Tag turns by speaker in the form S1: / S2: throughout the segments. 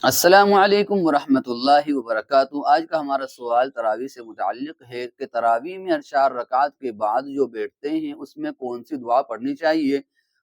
S1: السلام علیکم ورحمۃ اللہ وبرکاتہ۔ آج کا ہمارا سوال تراویح سے متعلق ہے کہ تراویح میں ہر 4 رکعات کے بعد جو بیٹھتے ہیں اس میں کون سی دعا پڑھنی چاہیے۔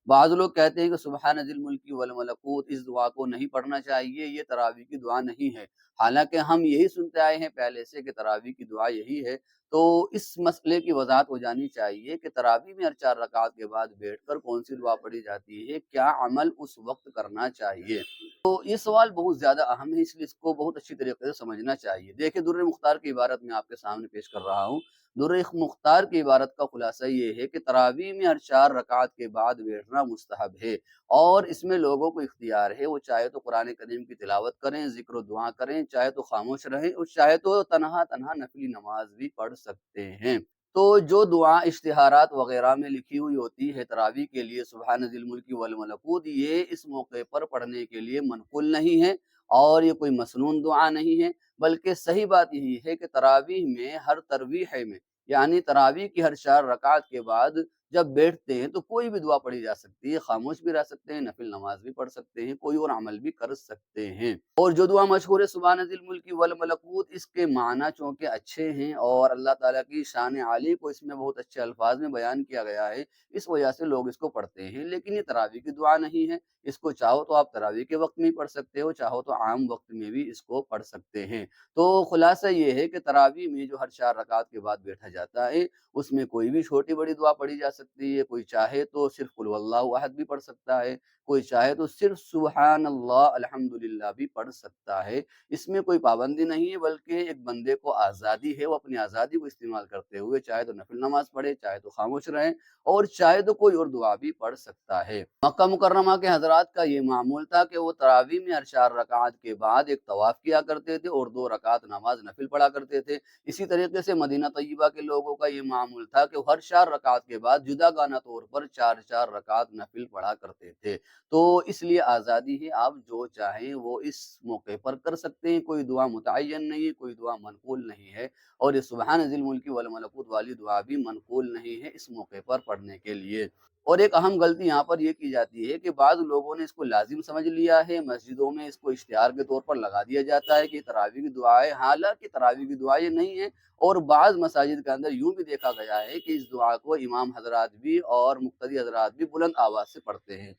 S1: بعض لوگ کہتے ہیں کہ سبحان ذی الملک والملکوت، اس دعا کو نہیں پڑھنا چاہیے، یہ تراویح کی دعا نہیں ہے۔ حالانکہ ہم یہی سنتے آئے ہیں پہلے سے کہ تراویح کی دعا یہی ہے۔ تو اس مسئلے کی وضاحت ہو جانی چاہیے کہ تراویح میں ہر 4 رکعات کے بعد بیٹھ کر کون سی دعا پڑھی جاتی ہے، کیا عمل اس وقت کرنا چاہیے۔ تو یہ سوال بہت زیادہ اہم ہے، اس لیے اس کو بہت اچھی طریقے سے سمجھنا چاہیے۔ دیکھیں در مختار کی عبارت میں آپ کے سامنے پیش کر رہا ہوں۔ در مختار کی عبارت کا خلاصہ یہ ہے کہ تراویح میں ہر 4 رکعات کے بعد بیٹھنا مستحب ہے، اور اس میں لوگوں کو اختیار ہے، وہ چاہے تو قرآن کریم کی تلاوت کریں، ذکر و دعا کریں، چاہے تو خاموش رہیں، اور چاہے تو تنہا تنہا نفلی نماز بھی پڑھ سکتے ہیں۔ تو جو دعا اشتہارات وغیرہ میں لکھی ہوئی ہوتی ہے تراویح کے لیے، سبحان ذی الملک والملکوت، یہ اس موقع پر پڑھنے کے لیے منقول نہیں ہے، اور یہ کوئی مسنون دعا نہیں ہے۔ بلکہ صحیح بات یہی ہے کہ تراویح میں ہر ترویح میں، یعنی تراویح کی ہر 4 رکعات کے بعد جب بیٹھتے ہیں تو کوئی بھی دعا پڑھی جا سکتی ہے، خاموش بھی رہ سکتے ہیں، نفل نماز بھی پڑھ سکتے ہیں، کوئی اور عمل بھی کر سکتے ہیں۔ اور جو دعا مشہور ہے سبحان ذی الملک والملکوت، اس کے معنی چونکہ اچھے ہیں اور اللہ تعالیٰ کی شان عالی کو اس میں بہت اچھے الفاظ میں بیان کیا گیا ہے، اس وجہ سے لوگ اس کو پڑھتے ہیں۔ لیکن یہ تراویح کی دعا نہیں ہے، اس کو چاہو تو آپ تراویح کے وقت میں پڑھ سکتے ہو، چاہو تو عام وقت میں بھی اس کو پڑھ سکتے ہیں۔ تو خلاصہ یہ ہے کہ تراویح میں جو ہر 4 رکعات کے بعد بیٹھا جاتا ہے، اس میں کوئی بھی چھوٹی بڑی دعا پڑھی جا سکتی ہے۔ کوئی چاہے تو صرف قل واللہ احد بھی پڑھ سکتا ہے، کوئی چاہے تو صرف سبحان اللہ الحمدللہ بھی پڑھ سکتا ہے۔ اس میں کوئی پابندی نہیں ہے، بلکہ ایک بندے کو آزادی ہے، وہ اپنی آزادی کو استعمال کرتے ہوئے چاہے تو نفل نماز پڑھے، چاہے تو خاموش رہے، اور چاہے تو کوئی اور دعا بھی پڑھ سکتا ہے۔ مکہ مکرمہ کے حضرات کا یہ معمول تھا کہ وہ تراویح میں ہر 4 رکعات کے بعد ایک طواف کیا کرتے تھے اور 2 رکعت نماز نفل پڑھا کرتے تھے۔ اسی طریقے سے مدینہ طیبہ کے لوگوں کا یہ معمول تھا کہ وہ ہر 4 رکعات کے بعد جدا گانہ طور پر 4 4 رکعت نفل پڑھا کرتے تھے۔ تو اس لیے آزادی ہے، آپ جو چاہیں وہ اس موقع پر کر سکتے ہیں، کوئی دعا متعین نہیں ہے، کوئی دعا منقول نہیں ہے، اور یہ سبحان ذی الملک والملکوت والی دعا بھی منقول نہیں ہے اس موقع پر پڑھنے کے لیے۔ اور ایک اہم غلطی یہاں پر یہ کی جاتی ہے کہ بعض لوگوں نے اس کو لازم سمجھ لیا ہے، مسجدوں میں اس کو اشتہار کے طور پر لگا دیا جاتا ہے کہ یہ تراویح کی دعا ہے، حالانکہ تراویح کی دعا یہ نہیں ہے۔ اور بعض مساجد کے اندر یوں بھی دیکھا گیا ہے کہ اس دعا کو امام حضرات بھی اور مقتدی حضرات بھی بلند آواز سے پڑھتے ہیں۔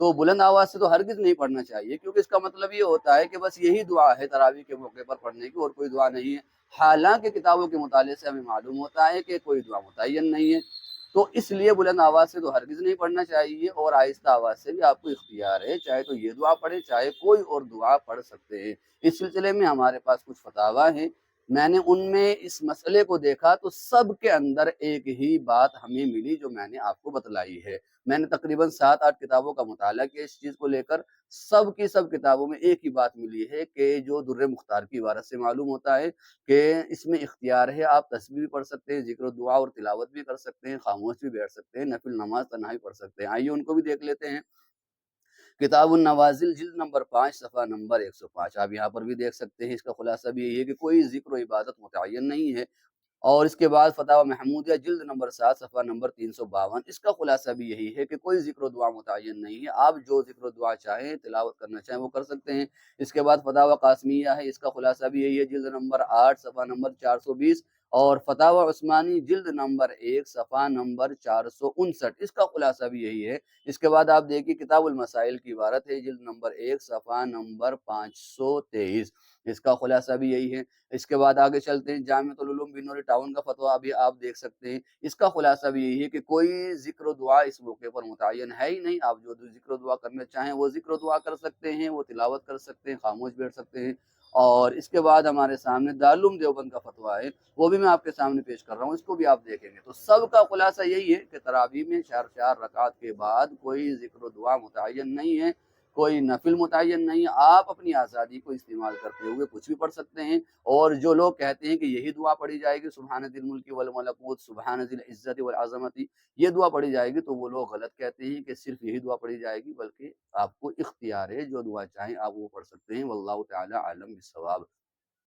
S1: تو بلند آواز سے تو ہرگز نہیں پڑھنا چاہیے، کیونکہ اس کا مطلب یہ ہوتا ہے کہ بس یہی دعا ہے تراویح کے موقع پر پڑھنے کی، اور کوئی دعا نہیں ہے۔ حالانکہ کتابوں کے مطالعے سے ہمیں معلوم ہوتا ہے کہ کوئی دعا متعین نہیں ہے۔ تو اس لیے بلند آواز سے تو ہرگز نہیں پڑھنا چاہیے، اور آہستہ آواز سے بھی آپ کو اختیار ہے، چاہے تو یہ دعا پڑھیں، چاہے کوئی اور دعا پڑھ سکتے ہیں۔ اس سلسلے میں ہمارے پاس کچھ فتاوی ہیں، میں نے ان میں اس مسئلے کو دیکھا تو سب کے اندر ایک ہی بات ہمیں ملی جو میں نے آپ کو بتلائی ہے۔ میں نے تقریباً 7 8 کتابوں کا مطالعہ کیا اس چیز کو لے کر، سب کی سب کتابوں میں ایک ہی بات ملی ہے کہ جو در مختار کی عبارت سے معلوم ہوتا ہے کہ اس میں اختیار ہے، آپ تسبیح بھی پڑھ سکتے ہیں، ذکر و دعا اور تلاوت بھی کر سکتے ہیں، خاموش بھی بیٹھ سکتے ہیں، نفل نماز تنہائی پڑھ سکتے ہیں۔ آئیے ان کو بھی دیکھ لیتے ہیں۔ کتاب النوازل جلد نمبر 5 صفحہ نمبر 105، آپ یہاں پر بھی دیکھ سکتے ہیں۔ اس کا خلاصہ بھی یہی ہے کہ کوئی ذکر و عبادت متعین نہیں ہے۔ اور اس کے بعد فتاوی محمودیہ جلد نمبر 7 صفحہ نمبر 352، اس کا خلاصہ بھی یہی ہے کہ کوئی ذکر و دعا متعین نہیں ہے، آپ جو ذکر و دعا چاہیں، تلاوت کرنا چاہیں وہ کر سکتے ہیں۔ اس کے بعد فتاوی قاسمیہ ہے، اس کا خلاصہ بھی یہی ہے، جلد نمبر 8 صفحہ نمبر 420، اور فتاوی عثمانی جلد نمبر 1 صفحہ نمبر 459، اس کا خلاصہ بھی یہی ہے۔ اس کے بعد آپ دیکھیے کتاب المسائل کی عبارت ہے، جلد نمبر 1 صفحہ نمبر 523، اس کا خلاصہ بھی یہی ہے۔ اس کے بعد آگے چلتے ہیں، جامعۃ العلوم بنور ٹاؤن کا فتویٰ بھی آپ دیکھ سکتے ہیں، اس کا خلاصہ بھی یہی ہے کہ کوئی ذکر و دعا اس موقع پر متعین ہے ہی نہیں، آپ جو ذکر و دعا کرنا چاہیں وہ ذکر و دعا کر سکتے ہیں، وہ تلاوت کر سکتے ہیں، خاموش بیٹھ سکتے ہیں۔ اور اس کے بعد ہمارے سامنے دارالعلوم دیوبند کا فتویٰ ہے، وہ بھی میں آپ کے سامنے پیش کر رہا ہوں، اس کو بھی آپ دیکھیں گے۔ تو سب کا خلاصہ یہی ہے کہ تراویح میں 4 4 رکعات کے بعد کوئی ذکر و دعا متعین نہیں ہے، کوئی نفل متعین نہیں ہے، آپ اپنی آزادی کو استعمال کرتے ہوئے کچھ بھی پڑھ سکتے ہیں۔ اور جو لوگ کہتے ہیں کہ یہی دعا پڑھی جائے گی، سبحان ذی الملک والملکوت سبحان ذی العزت والعظمت، یہ دعا پڑھی جائے گی، تو وہ لوگ غلط کہتے ہیں کہ صرف یہی دعا پڑھی جائے گی، بلکہ آپ کو اختیار ہے، جو دعا چاہیں آپ وہ پڑھ سکتے ہیں۔ واللہ تعالی عالم بالصواب۔